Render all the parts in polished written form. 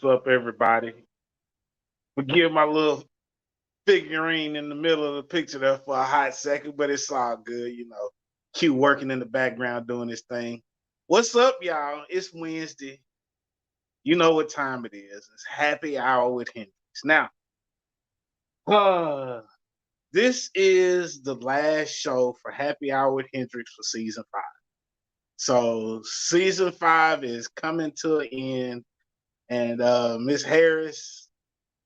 What's up, everybody? Forgive my little figurine in the middle of the picture there for a hot second, but it's all good, Q working in the background doing his thing. What's up, y'all? It's Wednesday. You know what time it is. It's happy hour with Hendrix. Now, uh, this is the last show for Happy Hour with Hendrix for season 5. So season 5 is coming to an end, and Miss Harris,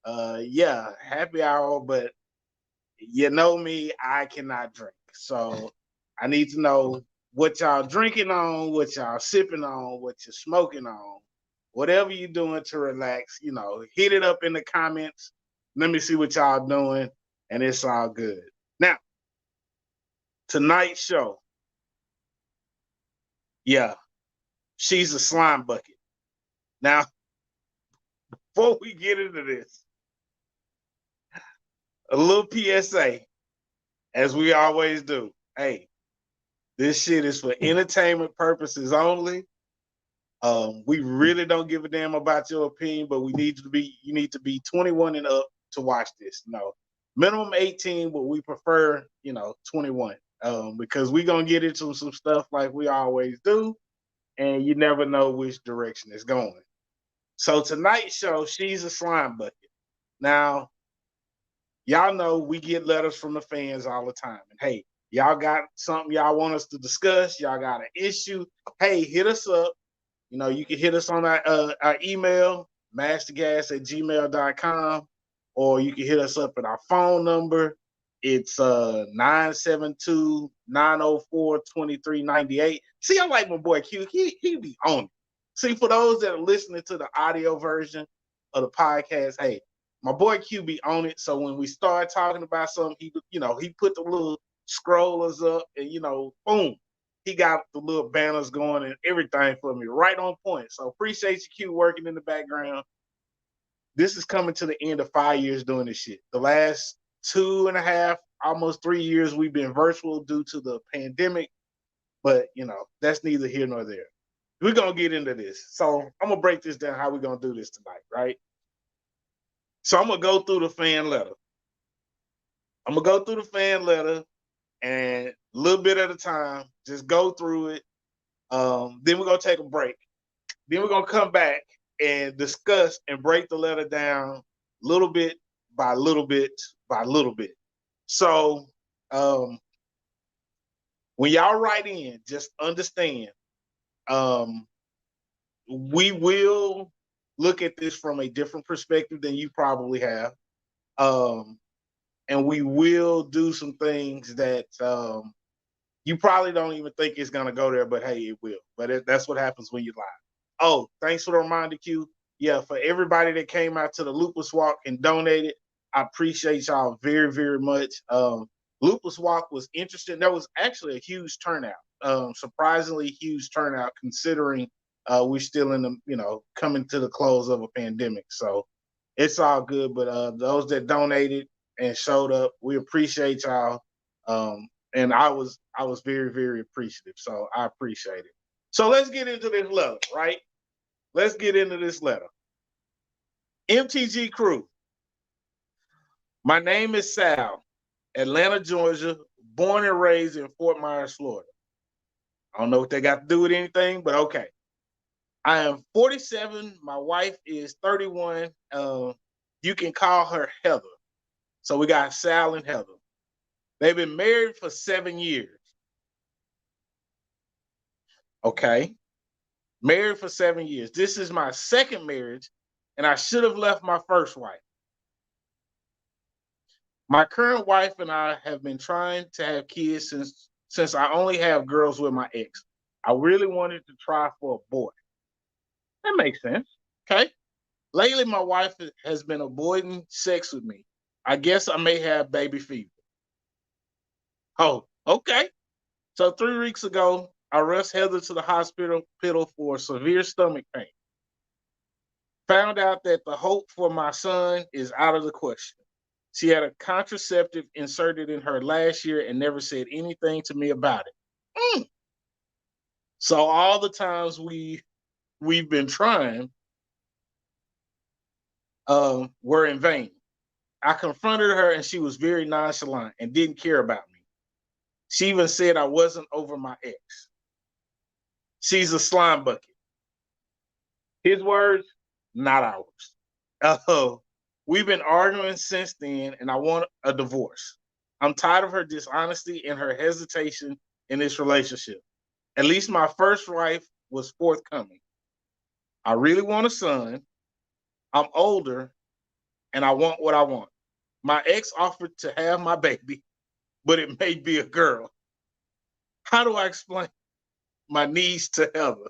yeah, happy hour, but you know me, I cannot drink. So I need to know what y'all drinking on, what y'all sipping on, what you're smoking on, whatever you're doing to relax, hit it up in the comments. Let me see what y'all doing, and it's all good. Now, tonight's show, yeah, she's a slime bucket. Now, before we get into this, a little PSA, as we always do. Hey, this shit is for entertainment purposes only. We really don't give a damn about your opinion, but you need to be 21 and up to watch this. No, minimum 18, but we prefer, 21. Because we're gonna get into some stuff like we always do, and you never know which direction it's going. So tonight's show, she's a slime bucket. Now, y'all know we get letters from the fans all the time. And hey, y'all got something y'all want us to discuss, y'all got an issue, hey, hit us up. You can hit us on our email, mastergas@gmail.com, or you can hit us up at our phone number. It's 972-904-2398. See, I like my boy Q. He be on it. See, for those that are listening to the audio version of the podcast, hey, my boy Q be on it. So when we start talking about something, he put the little scrollers up and, boom, he got the little banners going and everything for me, right on point. So appreciate you, Q, working in the background. This is coming to the end of 5 years doing this shit. The last 2.5, almost 3 years, we've been virtual due to the pandemic. But, that's neither here nor there. We're going to get into this. So I'm going to break this down how we're going to do this tonight, right? So I'm going to go through the fan letter. And a little bit at a time, just go through it. Then we're going to take a break. Then we're going to come back and discuss and break the letter down little bit by little bit by little bit. So when y'all write in, just understand, we will look at this from a different perspective than you probably have. And we will do some things that you probably don't even think it's going to go there, but hey, it will. But that's what happens when you live. Oh, thanks for the reminder, Q. Yeah, for everybody that came out to the Lupus Walk and donated, I appreciate y'all very, very much. Lupus Walk was interesting. There was actually a huge turnout, surprisingly huge turnout considering we're still in the, coming to the close of a pandemic. So it's all good. But those that donated and showed up, we appreciate y'all. And I was very, very appreciative. So I appreciate it. So let's get into this letter, right? Let's get into this letter. MTG crew. My name is Sal, Atlanta, Georgia, born and raised in Fort Myers, Florida. I don't know what they got to do with anything, but okay. I am 47. My wife is 31. You can call her Heather. So we got Sal and Heather. They've been married for 7 years. Okay. Married for 7 years. This is my second marriage, and I should have left my first wife. My current wife and I have been trying to have kids since I only have girls with my ex. I really wanted to try for a boy. That makes sense. Okay. Lately, my wife has been avoiding sex with me. I guess I may have baby fever. Oh, okay. So 3 weeks ago, I rushed Heather to the hospital for severe stomach pain. Found out that the hope for my son is out of the question. She had a contraceptive inserted in her last year and never said anything to me about it. So all the times we've been trying, were in vain. I confronted her and she was very nonchalant and didn't care about me. She even said I wasn't over my ex. She's a slime bucket. His words, not ours. We've been arguing since then, and I want a divorce. I'm tired of her dishonesty and her hesitation in this relationship. At least my first wife was forthcoming. I really want a son. I'm older, and I want what I want. My ex offered to have my baby, but it may be a girl. How do I explain my needs to Heather?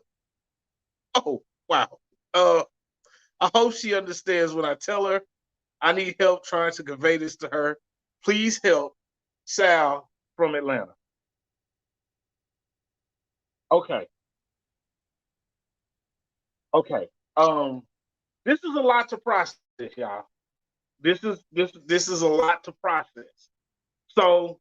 Oh, wow. Uh, I hope she understands when I tell her I need help trying to convey this to her. Please help. Sal from Atlanta. Okay. Okay. This is a lot to process, y'all. This is a lot to process. So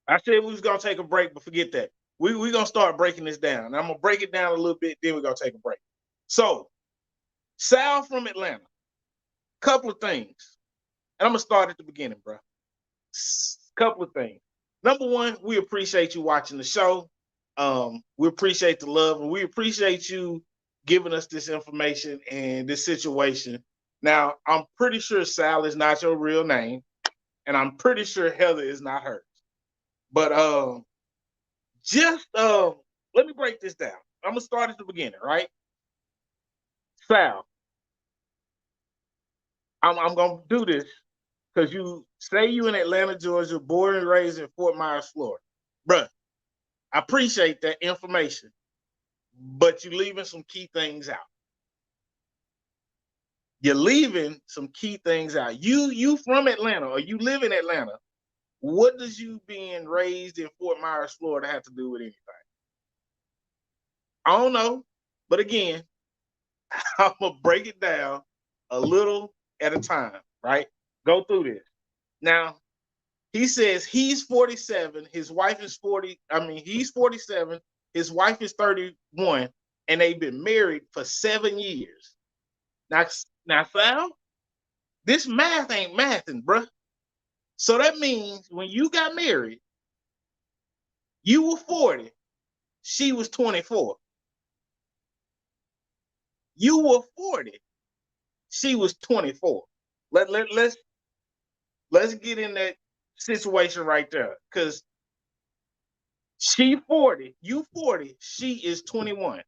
I said we was gonna take a break, but forget that. We gonna start breaking this down. I'm gonna break it down a little bit, then we're gonna take a break. So Sal from Atlanta, couple of things. And I'm gonna start at the beginning, bro. Couple of things. Number one, we appreciate you watching the show. We appreciate the love, and we appreciate you giving us this information and this situation. Now, I'm pretty sure Sal is not your real name, and I'm pretty sure Heather is not hers. But just let me break this down. I'm gonna start at the beginning, right? Sal, I'm gonna do this because you say you in Atlanta, Georgia, born and raised in Fort Myers, Florida. Bruh, I appreciate that information, but you're leaving some key things out. You're leaving some key things out. You from Atlanta or you live in Atlanta. What does you being raised in Fort Myers, Florida have to do with anything? I don't know. But again, I'm gonna break it down a little at a time, right? Go through this. Now, he says he's 47, his wife is 40. I mean, he's 47, his wife is 31, and they've been married for 7 years. Now, Sal, this math ain't mathing, bruh. So that means when you got married, you were 40, she was 24. You were 40, she was 24. Let's get in that situation right there. Because she 40, you 40, she is 21.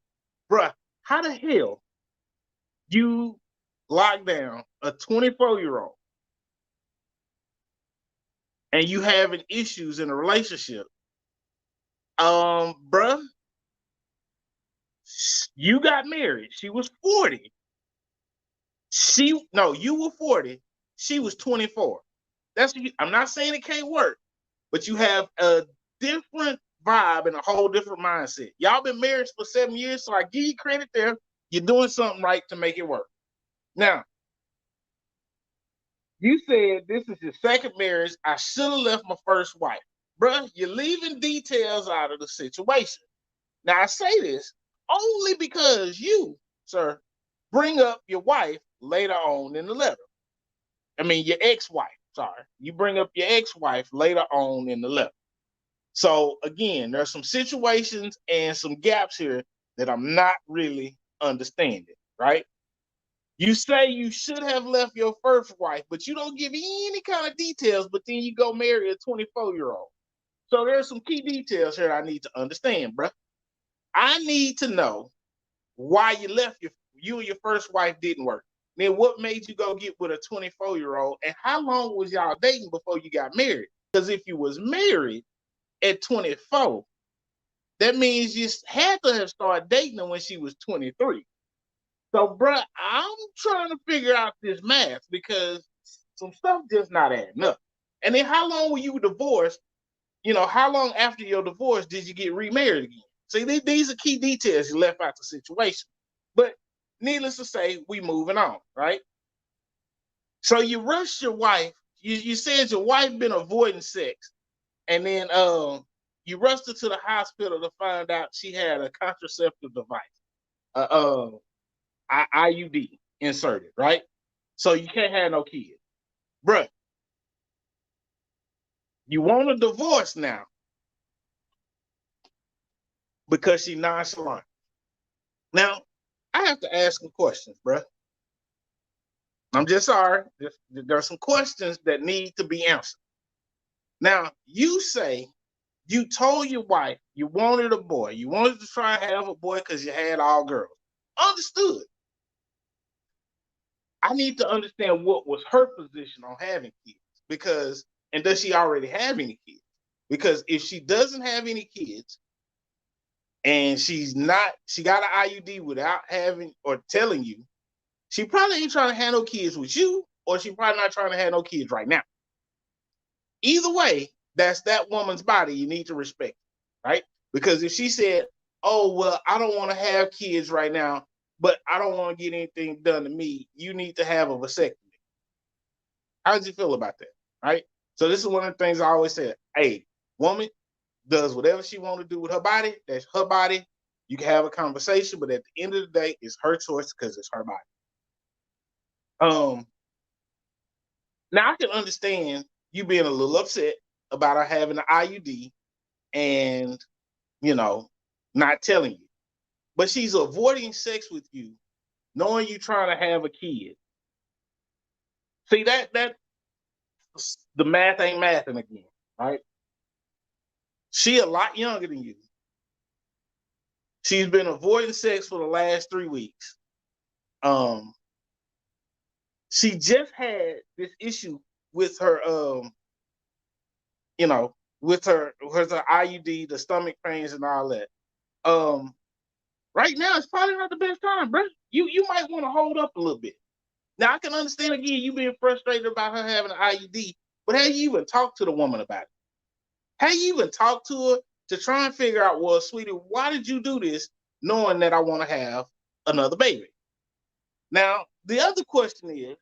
Bruh, how the hell you lock down a 24-year-old and you having issues in a relationship? Bruh, you got married. She was 40. You were 40. She was 24. I'm not saying it can't work, but you have a different vibe and a whole different mindset. Y'all been married for 7 years, so I give you credit there. You're doing something right to make it work. Now, you said this is your second marriage. I should have left my first wife. Bruh, you're leaving details out of the situation. Now, I say this only because you, sir, bring up your wife later on in the letter. I mean, your ex-wife, sorry. You bring up your ex-wife later on in the letter. So, again, there's some situations and some gaps here that I'm not really understanding, right? You say you should have left your first wife, but you don't give any kind of details, but then you go marry a 24-year-old. So there's some key details here I need to understand, bro. I need to know why you left you and your first wife didn't work. Then what made you go get with a 24-year-old? And how long was y'all dating before you got married? Because if you was married at 24, that means you had to have started dating her when she was 23. So, bruh, I'm trying to figure out this math because some stuff just not adding up. And then how long were you divorced? How long after your divorce did you get remarried again? See, these are key details you left out the situation. But needless to say, we moving on, right? So you rushed your wife. You said your wife been avoiding sex, and then you rushed her to the hospital to find out she had a contraceptive device, IUD inserted, right? So you can't have no kids. Bruh, you want a divorce now because she nonchalant. Now, I have to ask some questions, bruh. I'm just sorry. There's some questions that need to be answered. Now, you say you told your wife you wanted a boy. You wanted to try and have a boy because you had all girls. Understood. I need to understand what was her position on having kids because, and does she already have any kids? Because if she doesn't have any kids and she got an IUD without having or telling you, she probably ain't trying to have no kids with you, or she probably not trying to have no kids right now. Either way, that's that woman's body. You need to respect it, right? Because if she said, oh, well, I don't want to have kids right now, but I don't want to get anything done to me, you need to have a vasectomy. How did you feel about that, right? So this is one of the things I always say. Hey, woman does whatever she want to do with her body. That's her body. You can have a conversation, but at the end of the day, it's her choice because it's her body. Now I can understand you being a little upset about her having an IUD and, not telling you. But she's avoiding sex with you, knowing you trying to have a kid. See, that the math ain't mathing again, right? She a lot younger than you. She's been avoiding sex for the last 3 weeks. She just had this issue with her, with her IUD, the stomach pains and all that. Right now it's probably not the best time, bro. You might want to hold up a little bit. Now I can understand again you being frustrated about her having an IUD, but have you even talked to the woman about it? Have you even talked to her to try and figure out, well, sweetie, why did you do this knowing that I want to have another baby? Now, the other question is,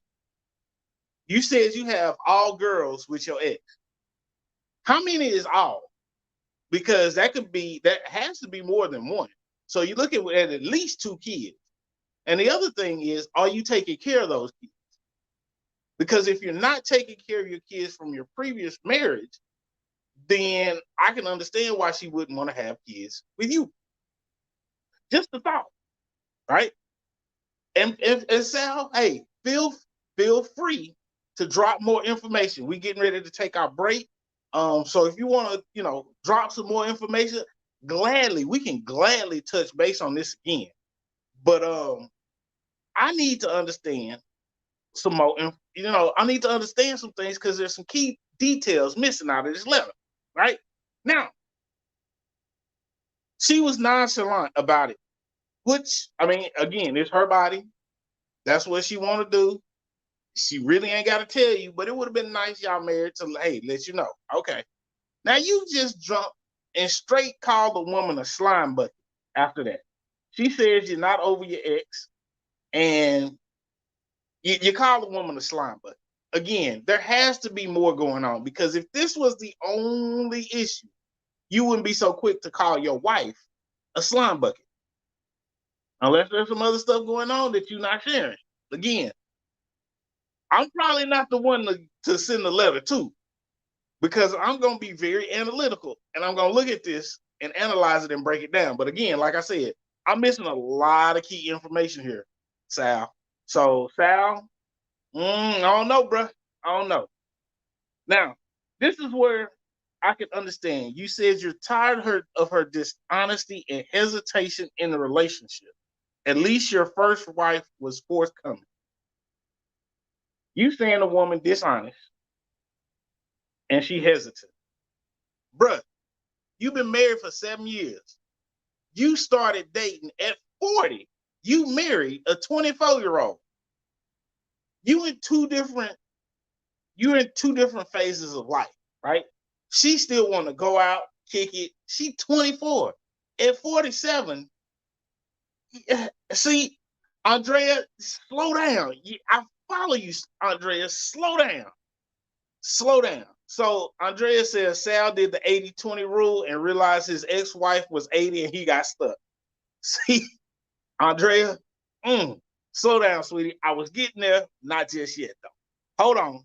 you said you have all girls with your ex. How many is all? Because that has to be more than one. So you're looking at least 2 kids. And the other thing is, are you taking care of those kids? Because if you're not taking care of your kids from your previous marriage, then I can understand why she wouldn't want to have kids with you. Just a thought, right? And Sal, hey, feel free to drop more information. We're getting ready to take our break. So if you want to, drop some more information, we can gladly touch base on this again. But I need to understand some more, I need to understand some things because there's some key details missing out of this letter, right? Now, she was nonchalant about it, which, again, it's her body. That's what she want to do. She really ain't got to tell you, but it would have been nice y'all married to, hey, let you know. Okay. Now you just jumped and straight called the woman a slime bucket after that. She says you're not over your ex, and you call the woman a slime bucket. Again, there has to be more going on, because if this was the only issue, you wouldn't be so quick to call your wife a slime bucket. Unless there's some other stuff going on that you're not sharing. Again, I'm probably not the one to send the letter to, because I'm going to be very analytical and I'm going to look at this and analyze it and break it down. But again, like I said, I'm missing a lot of key information here, Sal. So, Sal, I don't know, bro. I don't know. Now, this is where I can understand. You said you're tired of her dishonesty and hesitation in the relationship. At least your first wife was forthcoming. You saying a woman dishonest and she hesitant. Bruh, you've been married for 7 years. You started dating at 40. You married a 24-year-old. You're in two different phases of life, right? She still want to go out, kick it. She 24. At 47, see, Andrea, slow down. I follow you, Andrea. Slow down. Slow down. So Andrea says Sal did the 80-20 rule and realized his ex-wife was 80 and he got stuck. See, Andrea, Slow down, sweetie. I was getting there, not just yet, though. Hold on.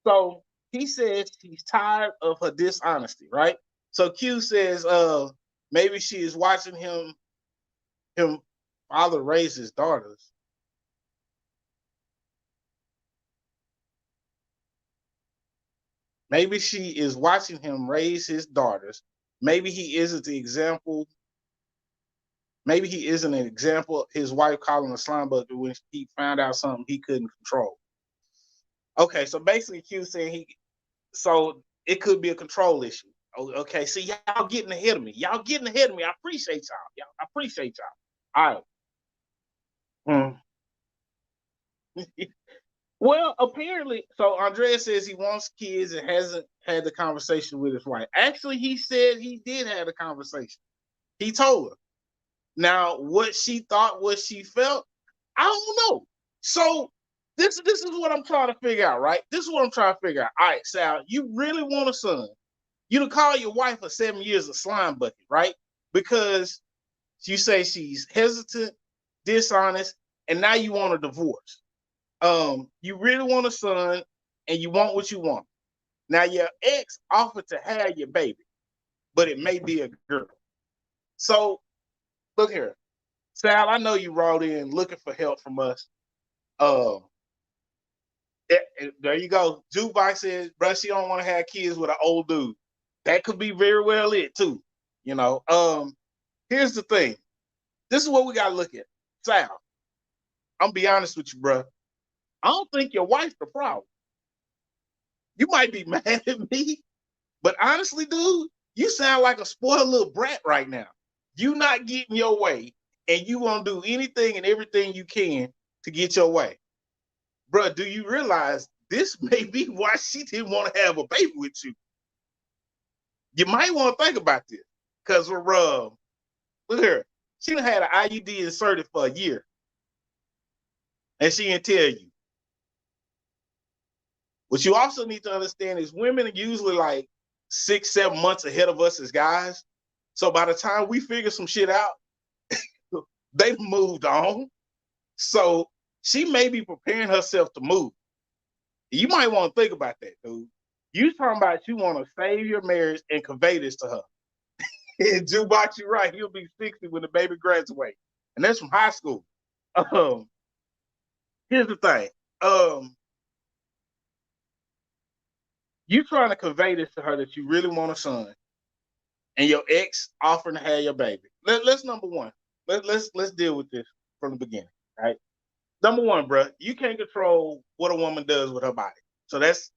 So he says he's tired of her dishonesty, right? So Q says, maybe she is watching him father raise his daughters. Maybe she is watching him raise his daughters. Maybe he isn't the example. Maybe he isn't an example. His wife calling a slime bucket when he found out something he couldn't control. Okay, so basically Q saying so it could be a control issue. Okay, see, y'all getting ahead of me. Y'all getting ahead of me. I appreciate y'all. I appreciate y'all. All right. Well, apparently, so Andrea says he wants kids and hasn't had the conversation with his wife. Actually, he said he did have a conversation. He told her. Now, what she thought, what she felt, I don't know. So this is what I'm trying to figure out, right? This is what I'm trying to figure out. All right, Sal, you really want a son. You to call your wife for 7 years of slime bucket, right? Because you say she's hesitant, dishonest, and now you want a divorce. You really want a son, and you want what you want. Now your ex offered to have your baby, but it may be a girl. So look here, Sal. I know you wrote in looking for help from us. There you go. Jukebox says, "Bro, she don't want to have kids with an old dude." That could be very well it too. You know. Here's the thing. This is what we gotta look at, Sal. I'm gonna be honest with you, bro. I don't think your wife's the problem. You might be mad at me, but honestly, dude, you sound like a spoiled little brat right now. You not getting your way, and you gonna do anything and everything you can to get your way. Bro, do you realize this may be why she didn't want to have a baby with you? You might want to think about this. Because look at her. She done had an IUD inserted for a year. And she didn't tell you. What you also need to understand is women are usually like 6, 7 months ahead of us as guys. So by the time we figure some shit out, they've moved on. So she may be preparing herself to move. You might want to think about that, dude. You talking about you want to save your marriage and convey this to her. And Jukebox, you're right. He'll be 60 when the baby graduates. And that's from high school. Here's the thing. You trying to convey this to her that you really want a son, and your ex offering to have your baby. Let's number one. Let's deal with this from the beginning, right? Number one, bro, you can't control what a woman does with her body. So that's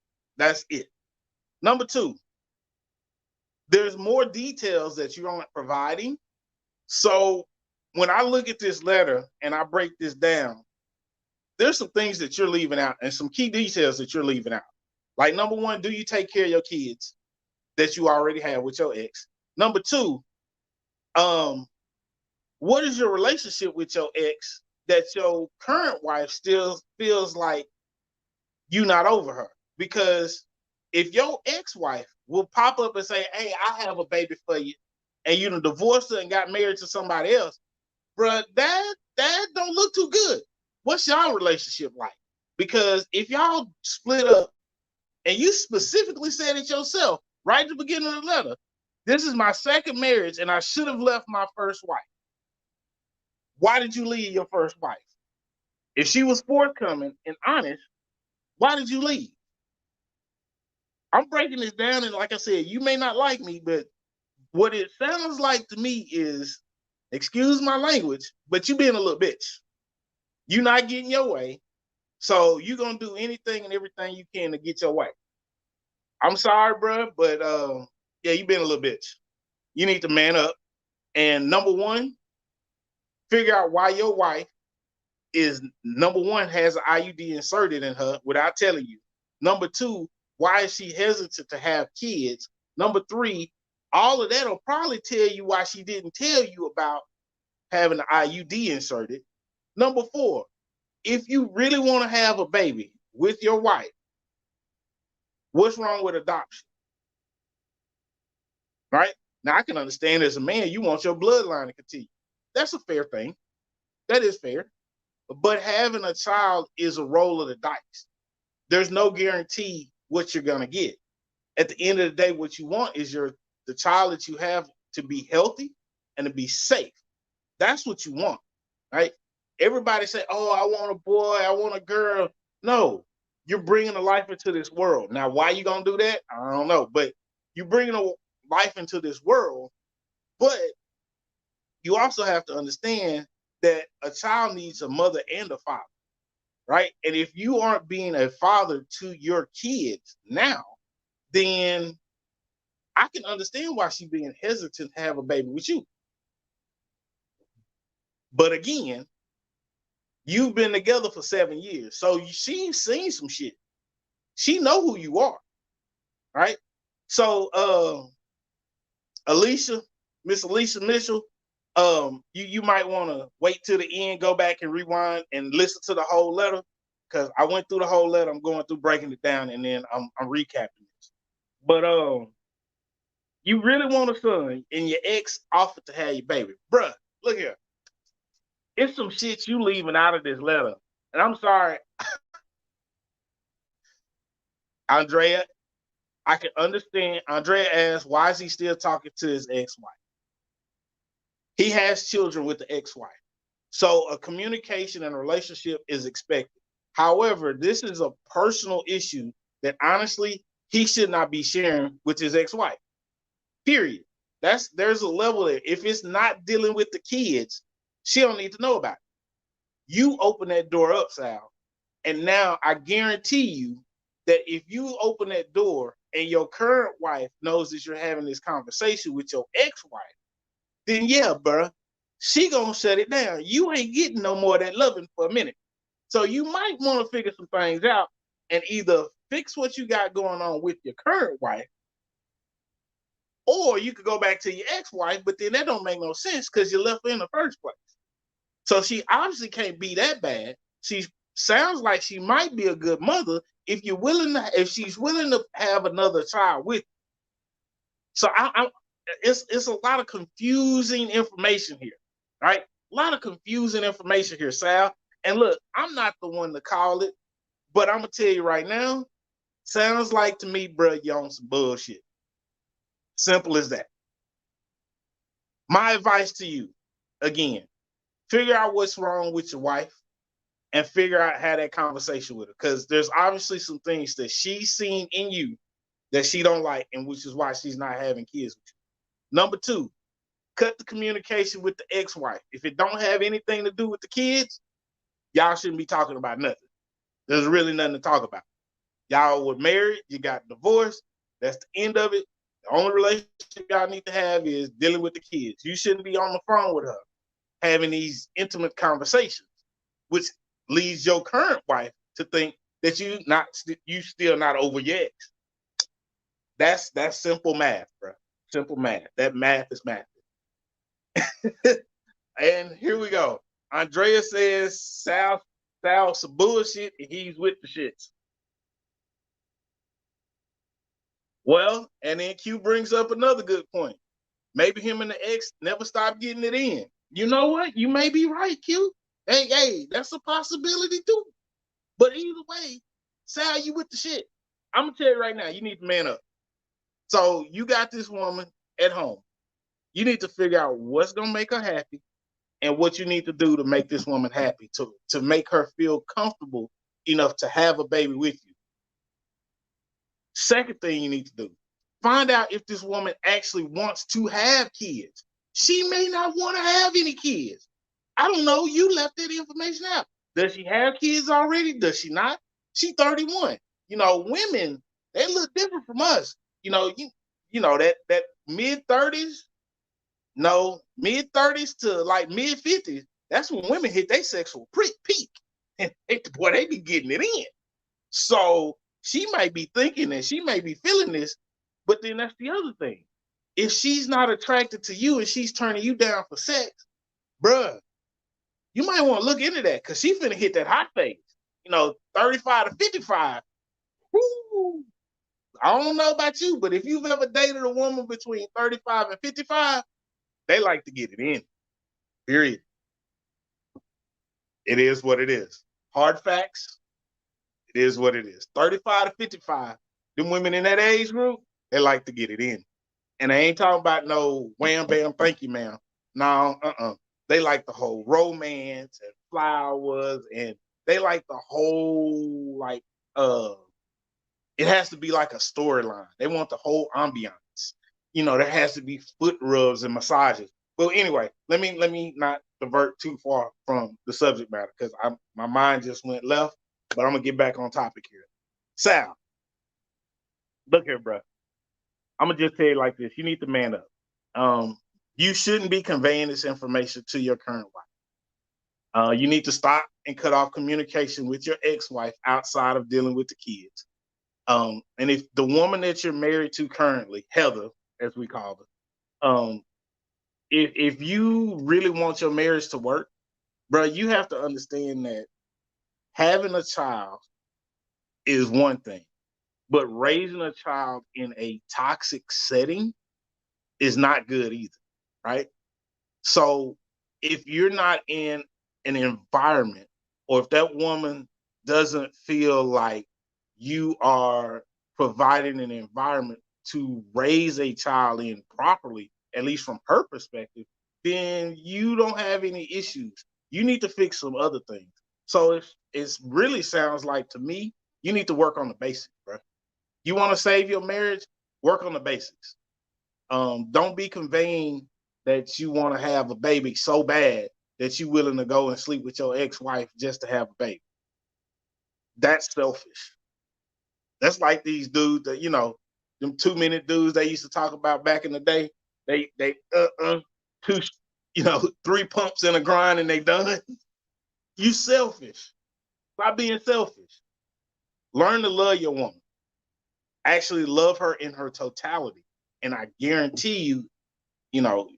it. Number two, there's more details that you aren't providing. So when I look at this letter and I break this down, there's some things that you're leaving out and some key details that you're leaving out. Like number one, do you take care of your kids that you already have with your ex? Number two, what is your relationship with your ex that your current wife still feels like you not over her? Because if your ex-wife will pop up and say, "Hey, I have a baby for you," and you done divorced her and got married to somebody else, bruh, that don't look too good. What's y'all relationship like? Because if y'all split up, and you specifically said it yourself right at the beginning of the letter, this is my second marriage and I should have left my first wife. Why did you leave your first wife? If she was forthcoming and honest, why did you leave? I'm breaking this down, and like I said, you may not like me, but what it sounds like to me is, excuse my language, but you being a little bitch. You not getting your way, so you gonna do anything and everything you can to get your way. I'm sorry, bro, but yeah, you been a little bitch. You need to man up. And number one, figure out why your wife is number one has an IUD inserted in her without telling you. Number two, why is she hesitant to have kids? Number three, all of that will probably tell you why she didn't tell you about having an IUD inserted. Number four, if you really want to have a baby with your wife, what's wrong with adoption? Right? Now, I can understand as a man, you want your bloodline to continue. That's a fair thing. That is fair. But having a child is a roll of the dice. There's no guarantee what you're gonna get. At the end of the day, what you want is the child that you have to be healthy and to be safe. That's what you want, right? Everybody say, "Oh, I want a boy, I want a girl." No, you're bringing a life into this world. Now, why you gonna do that? I don't know, but you're bringing a life into this world. But you also have to understand that a child needs a mother and a father, right? And if you aren't being a father to your kids now, then I can understand why she's being hesitant to have a baby with you. But again, you've been together for 7 years, so she's seen some shit. She know who you are, right? So, Alicia, Miss Alicia Mitchell, you might want to wait till the end, go back and rewind and listen to the whole letter, because I went through the whole letter. I'm going through breaking it down, and then I'm recapping this. But you really want a son, and your ex offered to have your baby, bruh. Look here, it's some shit you leaving out of this letter, and I'm sorry, Andrea. I can understand. Andrea asked, why is he still talking to his ex-wife? He has children with the ex-wife. So a communication and a relationship is expected. However, this is a personal issue that honestly he should not be sharing with his ex-wife. Period. There's a level there. If it's not dealing with the kids, she don't need to know about it. You open that door up, Sal. And now I guarantee you that if you open that door and your current wife knows that you're having this conversation with your ex-wife, then yeah, bruh, she gonna shut it down. You ain't getting no more of that loving for a minute. So you might want to figure some things out and either fix what you got going on with your current wife, or you could go back to your ex-wife, but then that don't make no sense because you left her in the first place. So she obviously can't be that bad. She sounds like she might be a good mother if she's willing to have another child with you. So it's a lot of confusing information here, right? A lot of confusing information here, Sal. And look, I'm not the one to call it, but I'm gonna tell you right now, sounds like to me, bro, you're on some bullshit. Simple as that. My advice to you, again, figure out what's wrong with your wife and figure out how that conversation with her. Because there's obviously some things that she's seen in you that she don't like, and which is why she's not having kids with you. Number 2, cut the communication with the ex-wife. If it don't have anything to do with the kids, y'all shouldn't be talking about nothing. There's really nothing to talk about. Y'all were married, you got divorced. That's the end of it. The only relationship y'all need to have is dealing with the kids. You shouldn't be on the phone with her having these intimate conversations, which leads your current wife to think that you still not over your ex. That's simple math, bro. Simple math. That math is math. And here we go. Andrea says Sal's some bullshit and he's with the shits. Well, and then Q brings up another good point. Maybe him and the ex never stopped getting it in. You know what? You may be right, Q. Hey, that's a possibility too. But either way, Sal, you with the shit. I'm gonna tell you right now, you need to man up. So you got this woman at home. You need to figure out what's gonna make her happy and what you need to do to make this woman happy, to make her feel comfortable enough to have a baby with you. Second thing you need to do, find out if this woman actually wants to have kids. She may not want to have any kids. I don't know. You left that information out. Does she have kids already? Does she not? She's 31. Women, they look different from us. That mid-30s, no, mid-30s to like mid-50s, that's when women hit their sexual peak. And boy, they be getting it in. So she might be thinking and she may be feeling this, but then that's the other thing. If she's not attracted to you and she's turning you down for sex, bruh, you might want to look into that because she's finna hit that hot phase. 35 to 55. Woo! I don't know about you, but if you've ever dated a woman between 35 and 55, they like to get it in. Period. It is what it is. Hard facts. It is what it is. 35 to 55. Them women in that age group, they like to get it in. And I ain't talking about no wham bam, thank you, ma'am. No, They like the whole romance and flowers, and they like the whole it has to be like a storyline. They want the whole ambiance. There has to be foot rubs and massages. Well, anyway, let me not divert too far from the subject matter because my mind just went left, but I'm gonna get back on topic here. Sal, look here, bro. I'm gonna just tell you like this: you need to man up. You shouldn't be conveying this information to your current wife. You need to stop and cut off communication with your ex-wife outside of dealing with the kids. And if the woman that you're married to currently, Heather, as we call her, if you really want your marriage to work, bro, you have to understand that having a child is one thing, but raising a child in a toxic setting is not good either, right? So if you're not in an environment, or if that woman doesn't feel like you are providing an environment to raise a child in properly, at least from her perspective, then you don't have any issues. You need to fix some other things. So it really sounds like to me, you need to work on the basics, bro. You want to save your marriage? Work on the basics. Don't be conveying that you want to have a baby so bad that you're willing to go and sleep with your ex-wife just to have a baby. That's selfish. That's like these dudes that, them 2-minute dudes they used to talk about back in the day. They two, 3 pumps in a grind and they done. You selfish. Stop being selfish. Learn to love your woman. Actually love her in her totality. And I guarantee you,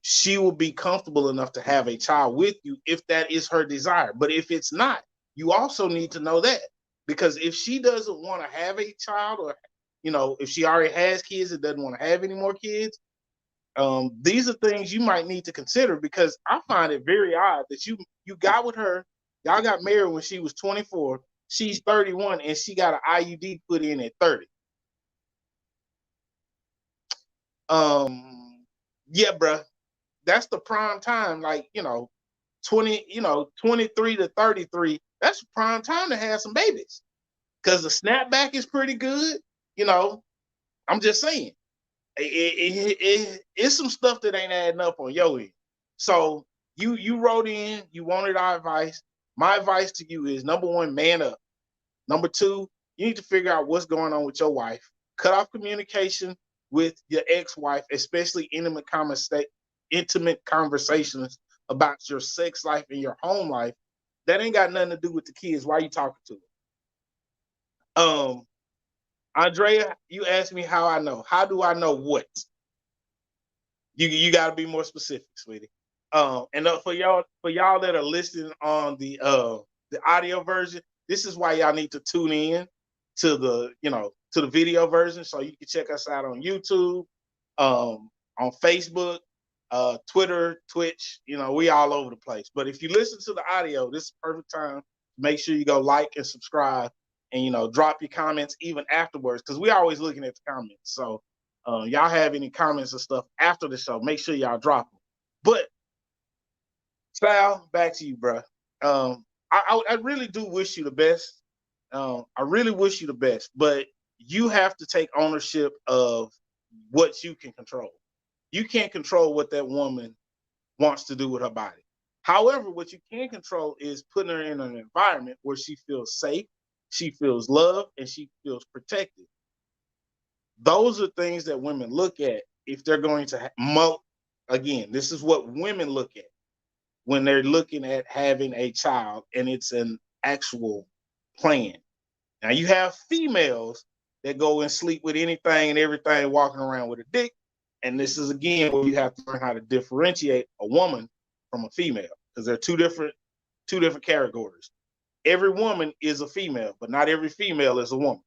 she will be comfortable enough to have a child with you if that is her desire. But if it's not, you also need to know that. Because if she doesn't want to have a child, or, if she already has kids and doesn't want to have any more kids, these are things you might need to consider, because I find it very odd that you got with her, y'all got married when she was 24, she's 31, and she got an IUD put in at 30. Yeah, bro, that's the prime time. Like, 23 to 33, that's prime time to have some babies, because the snapback is pretty good. I'm just saying, it's some stuff that ain't adding up on your end. So you wrote in, you wanted our advice. My advice to you is, number one, man up. Number two, you need to figure out what's going on with your wife. Cut off communication with your ex-wife, especially intimate conversations about your sex life and your home life. That ain't got nothing to do with the kids. Why are you talking to them? Andrea, you asked me how I know. How do I know what? You got to be more specific, sweetie. And for y'all that are listening on the audio version, this is why y'all need to tune in to the video version, so you can check us out on YouTube, on Facebook, Twitter, Twitch. We all over the place. But if you listen to the audio, this is the perfect time. Make sure you go like and subscribe, and drop your comments even afterwards, because we always looking at the comments. So y'all have any comments or stuff after the show, make sure y'all drop them. But Sal, back to you, bro. I really do wish you the best. I really wish you the best, but you have to take ownership of what you can control. You can't control what that woman wants to do with her body. However, what you can control is putting her in an environment where she feels safe, she feels loved, and she feels protected. Those are things that women look at if they're going to again, this is what women look at when they're looking at having a child, and it's an actual plan. Now, you have females that go and sleep with anything and everything, walking around with a dick. And this is, again, where you have to learn how to differentiate a woman from a female, because they're two different categories. Every woman is a female, but not every female is a woman.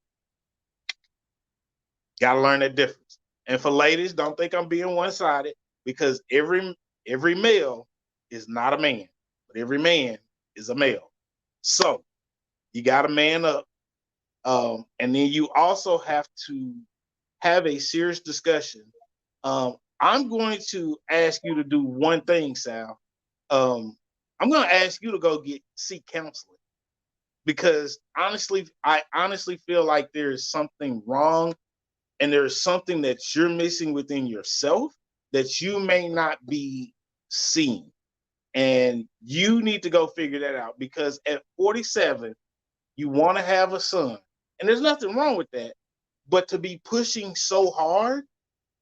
Got to learn that difference. And for ladies, don't think I'm being one-sided, because every male is not a man, but every man is a male. So you got to man up. And then you also have to have a serious discussion. I'm going to ask you to do one thing, Sal. I'm going to ask you to go seek counseling, because I honestly feel like there is something wrong, and there's something that you're missing within yourself that you may not be seeing. And you need to go figure that out, because at 47, you want to have a son. And there's nothing wrong with that. But to be pushing so hard,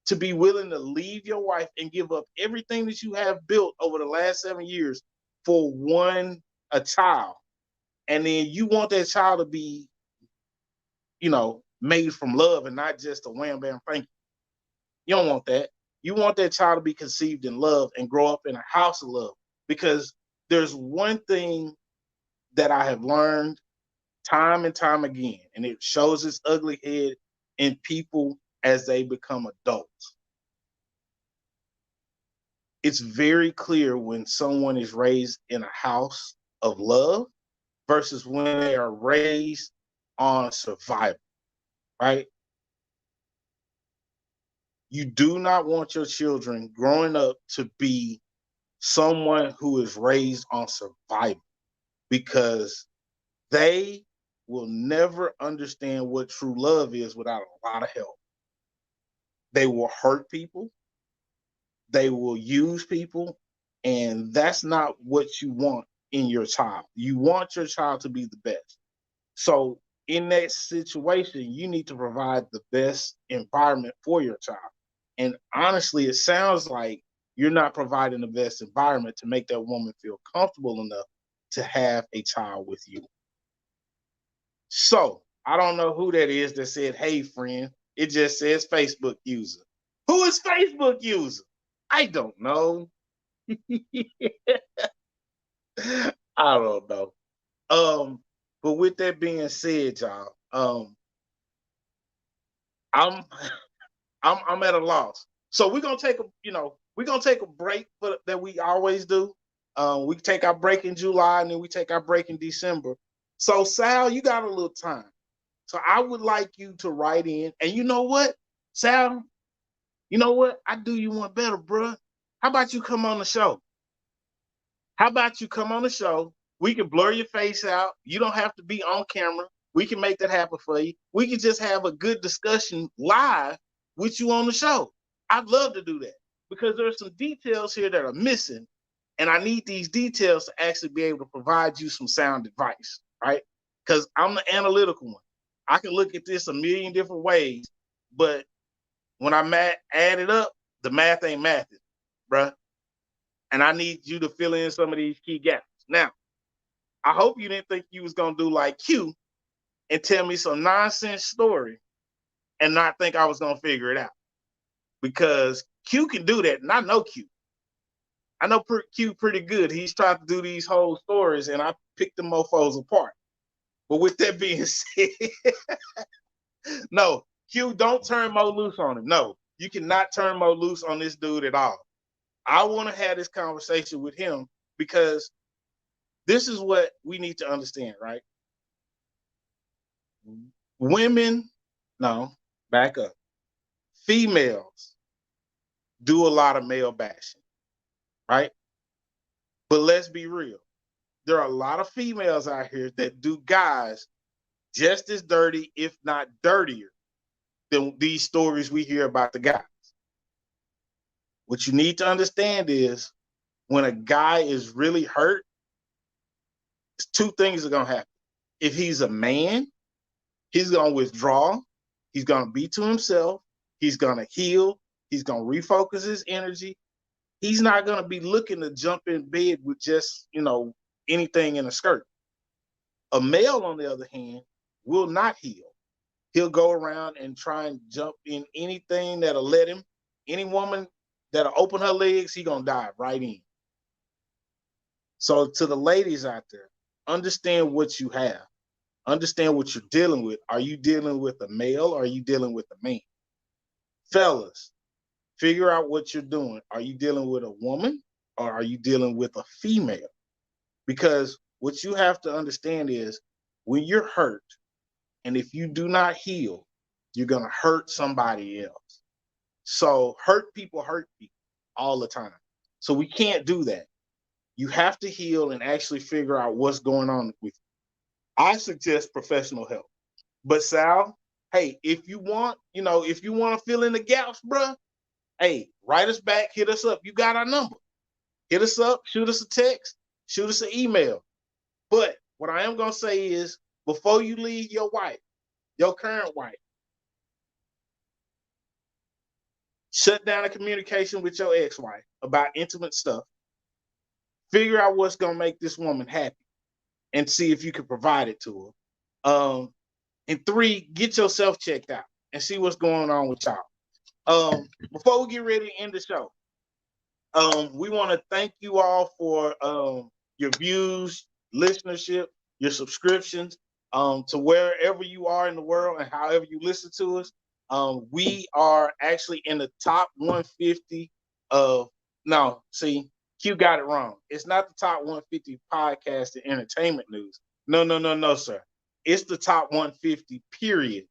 to be willing to leave your wife and give up everything that you have built over the last 7 years for a child, and then you want that child to be, made from love and not just a wham bam thank you. You don't want that. You want that child to be conceived in love and grow up in a house of love. Because there's one thing that I have learned time and time again, and it shows its ugly head in people as they become adults. It's very clear when someone is raised in a house of love versus when they are raised on survival, right? You do not want your children growing up to be someone who is raised on survival, because they will never understand what true love is without a lot of help. They will hurt people. They will use people. And that's not what you want in your child. You want your child to be the best. So in that situation, you need to provide the best environment for your child. And honestly, it sounds like you're not providing the best environment to make that woman feel comfortable enough to have a child with you. So I don't know who that is that said, "Hey, friend," it just says Facebook user. Who is Facebook user? I don't know. I don't know. But with that being said, y'all, I'm I'm at a loss. So we're gonna take a break that we always do. We take our break in July, and then we take our break in December. So Sal, you got a little time. So I would like you to write in. And you know what, Sal? You know what? I do you one better, bruh. How about you come on the show? How about you come on the show? We can blur your face out. You don't have to be on camera. We can make that happen for you. We can just have a good discussion live with you on the show. I'd love to do that, because there's some details here that are missing, and I need these details to actually be able to provide you some sound advice, right? Because I'm the analytical one. I can look at this a million different ways, but when I add it up, the math ain't mathing, bruh. And I need you to fill in some of these key gaps. Now, I hope you didn't think you was gonna do like Q and tell me some nonsense story and not think I was gonna figure it out. Because Q can do that, and I know Q. I know Q pretty good. He's tried to do these whole stories, and I picked the mofos apart. But with that being said, no, Q, don't turn Mo loose on him. No, you cannot turn Mo loose on this dude at all. I want to have this conversation with him, because this is what we need to understand, right? Women, no, back up. Females do a lot of male bashing, right? But let's be real. There are a lot of females out here that do guys just as dirty, if not dirtier, than these stories we hear about the guys. What you need to understand is, when a guy is really hurt, two things are going to happen. If he's a man, he's going to withdraw. He's going to be to himself. He's going to heal. He's going to refocus his energy. He's not going to be looking to jump in bed with just, anything in a skirt. A male, on the other hand, will not heal. He'll go around and try and jump in anything that'll let him. Any woman that'll open her legs, he's going to dive right in. So to the ladies out there, understand what you have. Understand what you're dealing with. Are you dealing with a male, or are you dealing with a man? Fellas, figure out what you're doing. Are you dealing with a woman, or are you dealing with a female? Because what you have to understand is when you're hurt, and if you do not heal, you're going to hurt somebody else. So hurt people all the time. So we can't do that. You have to heal and actually figure out what's going on with you. I suggest professional help. But Sal, hey, if you want to fill in the gaps, bruh, hey, write us back, hit us up. You got our number. Hit us up, shoot us a text, shoot us an email. But what I am going to say is, before you leave your wife, your current wife, shut down the communication with your ex-wife about intimate stuff. Figure out what's going to make this woman happy and see if you can provide it to her. And 3, get yourself checked out and see what's going on with y'all. Before we get ready to end the show, we want to thank you all for your views, listenership, your subscriptions, to wherever you are in the world and however you listen to us. We are actually in the top 150 of, no, see, Q got it wrong. It's not the top 150 podcast and entertainment news. No, sir. It's the top 150 period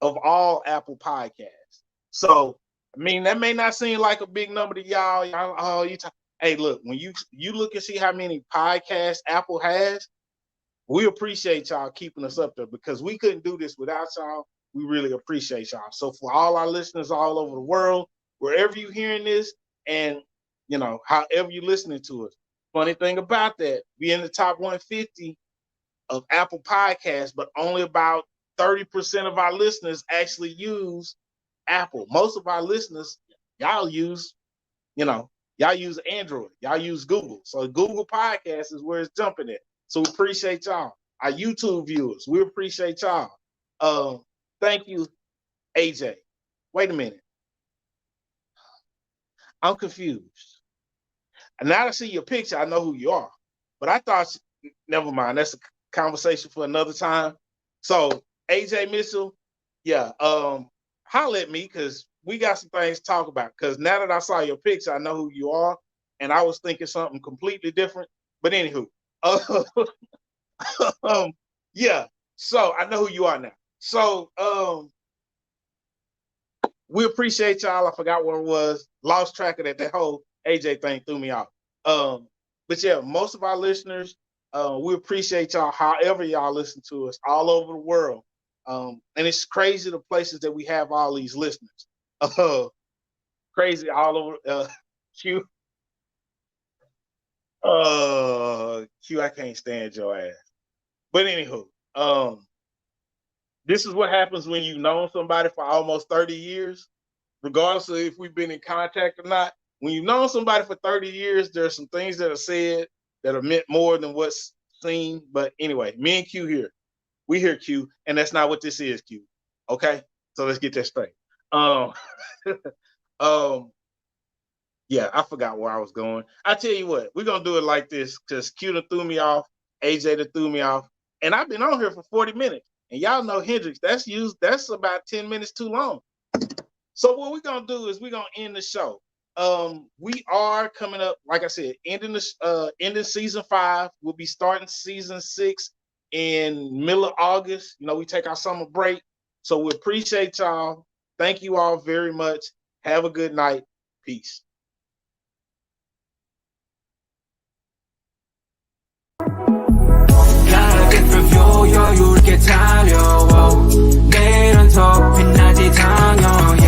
of all Apple podcasts. So, I mean, that may not seem like a big number to y'all. Hey, look, when you look and see how many podcasts Apple has, we appreciate y'all keeping us up there, because we couldn't do this without y'all. We really appreciate y'all. So for all our listeners all over the world, wherever you're hearing this, and however you're listening to us, funny thing about that, we in the top 150 of Apple Podcasts, but only about 30% of our listeners actually use Apple. Most of our listeners, y'all use Android, y'all use Google. So Google Podcasts is where it's jumping at. So we appreciate y'all. Our YouTube viewers, we appreciate y'all. Thank you, AJ. Wait a minute. I'm confused. And now I see your picture, I know who you are. But I thought, never mind. That's a conversation for another time. So AJ Mitchell, yeah, holler at me, because we got some things to talk about. Because now that I saw your picture, I know who you are, and I was thinking something completely different. But anywho, yeah. So I know who you are now. So we appreciate y'all. I forgot what it was. Lost track of that. That whole AJ thing threw me off. But yeah, most of our listeners, we appreciate y'all however y'all listen to us all over the world. And it's crazy the places that we have all these listeners. Crazy all over. Q. Q, I can't stand your ass. But anywho, this is what happens when you've known somebody for almost 30 years, regardless of if we've been in contact or not. When you've known somebody for 30 years, there are some things that are said that are meant more than what's seen. But anyway, me and Q here. We hear Q, and that's not what this is, Q. Okay? So let's get that straight. Yeah, I forgot where I was going. I tell you what, we're going to do it like this, because Q done threw me off, AJ done threw me off, and I've been on here for 40 minutes. And y'all know Hendrix, that's about 10 minutes too long. So what we're going to do is we're going to end the show. We are coming up, like I said, ending season 5. We'll be starting season 6 in middle of August. We take our summer break. So we appreciate y'all. Thank you all very much. Have a good night. Peace. 여유롭게 달려와 내일은 더 빛나지 당연해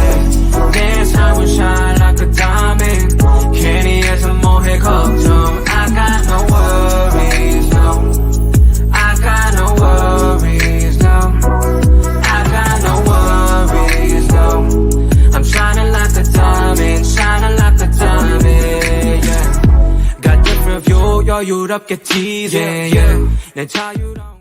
내 삶은 shine like a diamond 괜히 해서 뭐해 걱정 I got no worries no I got no worries no I got no worries no I'm shining like a diamond yeah got different view 여유롭게 tease yeah 내 자유로운